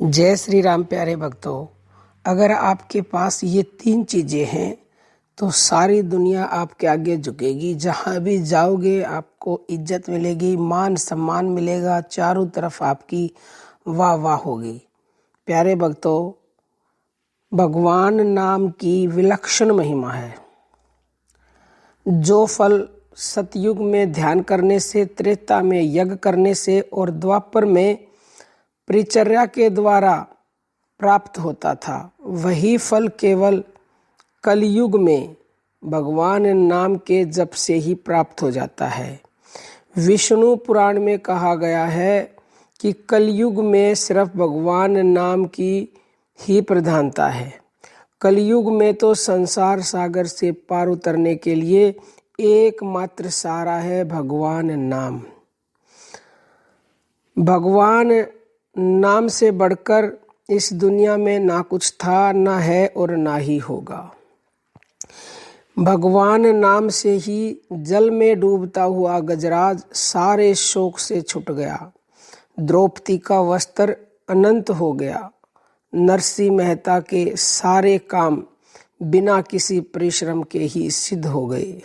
जय श्री राम प्यारे भक्तों। अगर आपके पास ये 3 चीज़ें हैं तो सारी दुनिया आपके आगे झुकेगी। जहाँ भी जाओगे आपको इज्जत मिलेगी, मान सम्मान मिलेगा, चारों तरफ आपकी वाह वाह होगी। प्यारे भक्तों, भगवान नाम की विलक्षण महिमा है। जो फल सतयुग में ध्यान करने से, त्रेता में यज्ञ करने से और द्वापर में परिचर्या के द्वारा प्राप्त होता था, वही फल केवल कलयुग में भगवान नाम के जप से ही प्राप्त हो जाता है। विष्णु पुराण में कहा गया है कि कलयुग में सिर्फ भगवान नाम की ही प्रधानता है। कलयुग में तो संसार सागर से पार उतरने के लिए एकमात्र सहारा है भगवान नाम। भगवान नाम से बढ़कर इस दुनिया में ना कुछ था, ना है और ना ही होगा। भगवान नाम से ही जल में डूबता हुआ गजराज सारे शोक से छूट गया। द्रौपदी का वस्त्र अनंत हो गया। नरसिंह मेहता के सारे काम बिना किसी परिश्रम के ही सिद्ध हो गए।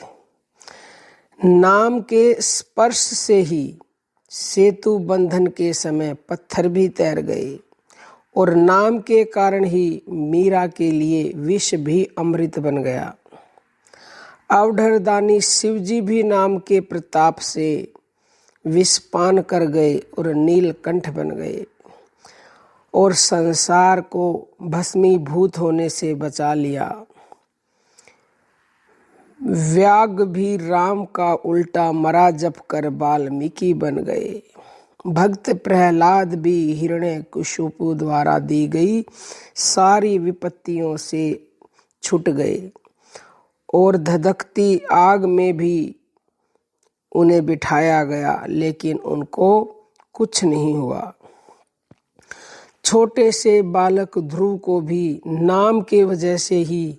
नाम के स्पर्श से ही सेतु बंधन के समय पत्थर भी तैर गए और नाम के कारण ही मीरा के लिए विष भी अमृत बन गया। अवधरदानी शिवजी भी नाम के प्रताप से विषपान कर गए और नीलकंठ बन गए और संसार को भस्मीभूत होने से बचा लिया। व्याग भी राम का उल्टा मरा जप कर वाल्मीकि बन गए। भक्त प्रहलाद भी हिरण्यकशिपु द्वारा दी गई सारी विपत्तियों से छूट गए और धधकती आग में भी उन्हें बिठाया गया, लेकिन उनको कुछ नहीं हुआ। छोटे से बालक ध्रुव को भी नाम के वजह से ही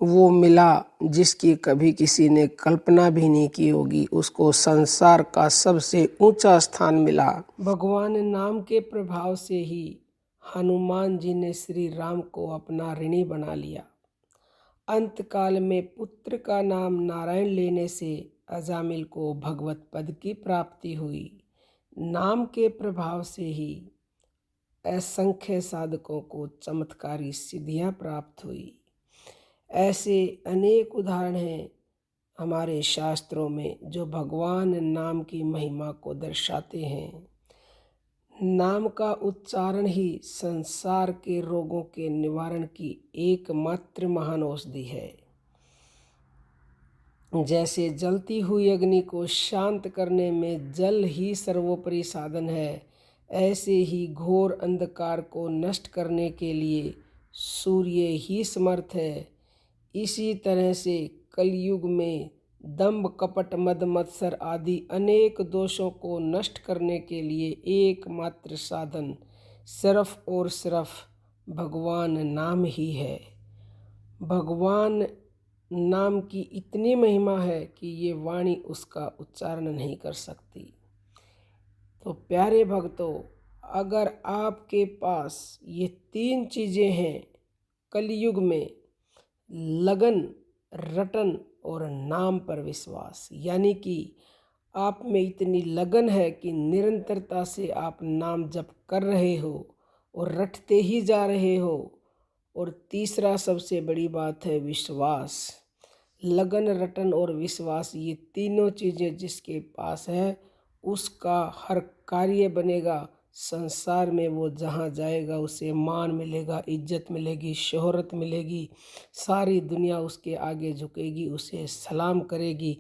वो मिला जिसकी कभी किसी ने कल्पना भी नहीं की होगी। उसको संसार का सबसे ऊंचा स्थान मिला। भगवान नाम के प्रभाव से ही हनुमान जी ने श्री राम को अपना ऋणी बना लिया। अंतकाल में पुत्र का नाम नारायण लेने से अजामिल को भगवत पद की प्राप्ति हुई। नाम के प्रभाव से ही असंख्य साधकों को चमत्कारी सिद्धियां प्राप्त हुई। ऐसे अनेक उदाहरण हैं हमारे शास्त्रों में जो भगवान नाम की महिमा को दर्शाते हैं। नाम का उच्चारण ही संसार के रोगों के निवारण की एकमात्र महान औषधि है। जैसे जलती हुई अग्नि को शांत करने में जल ही सर्वोपरि साधन है, ऐसे ही घोर अंधकार को नष्ट करने के लिए सूर्य ही समर्थ है। इसी तरह से कलयुग में दंभ, कपट, मद, मत्सर आदि अनेक दोषों को नष्ट करने के लिए एकमात्र साधन सिर्फ और सिर्फ भगवान नाम ही है। भगवान नाम की इतनी महिमा है कि ये वाणी उसका उच्चारण नहीं कर सकती। तो प्यारे भक्तों, अगर आपके पास ये 3 चीज़ें हैं कलयुग में, लगन, रटन और नाम पर विश्वास, यानी कि आप में इतनी लगन है कि निरंतरता से आप नाम जप कर रहे हो और रटते ही जा रहे हो। और तीसरा सबसे बड़ी बात है विश्वास। लगन, रटन और विश्वास, ये तीनों चीज़ें जिसके पास है उसका हर कार्य बनेगा। संसार में वो जहाँ जाएगा उसे मान मिलेगा, इज्जत मिलेगी, शोहरत मिलेगी। सारी दुनिया उसके आगे झुकेगी, उसे सलाम करेगी।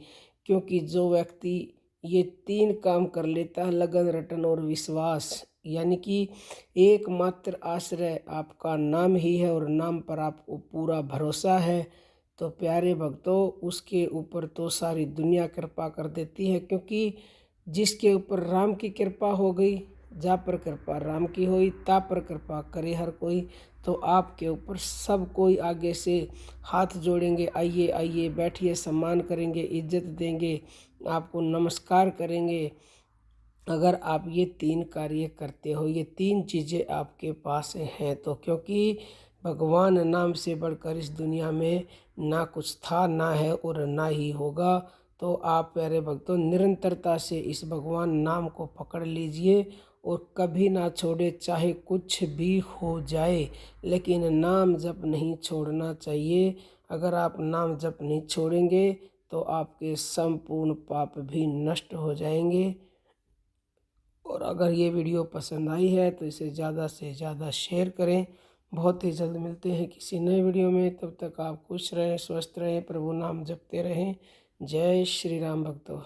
क्योंकि जो व्यक्ति ये 3 काम कर लेता है, लगन, रटन और विश्वास, यानी कि एकमात्र आश्रय आपका नाम ही है और नाम पर आपको पूरा भरोसा है, तो प्यारे भक्तों, उसके ऊपर तो सारी दुनिया कृपा कर देती है। क्योंकि जिसके ऊपर राम की कृपा हो गई, जा पर कृपा राम की होई, ता पर कृपा करे हर कोई। तो आपके ऊपर सब कोई आगे से हाथ जोड़ेंगे, आइए आइए बैठिए, सम्मान करेंगे, इज्जत देंगे, आपको नमस्कार करेंगे। अगर आप ये 3 कार्य करते हो, ये 3 चीज़ें आपके पास हैं तो, क्योंकि भगवान नाम से बढ़कर इस दुनिया में ना कुछ था, ना है और ना ही होगा। तो आप प्यारे भक्तों निरंतरता से इस भगवान नाम को पकड़ लीजिए और कभी ना छोड़े, चाहे कुछ भी हो जाए, लेकिन नाम जप नहीं छोड़ना चाहिए। अगर आप नाम जप नहीं छोड़ेंगे तो आपके संपूर्ण पाप भी नष्ट हो जाएंगे। और अगर ये वीडियो पसंद आई है तो इसे ज़्यादा से ज़्यादा शेयर करें। बहुत ही जल्द मिलते हैं किसी नए वीडियो में, तब तक आप खुश रहें, स्वस्थ रहें, प्रभु नाम जपते रहें। जय श्री राम भक्तों।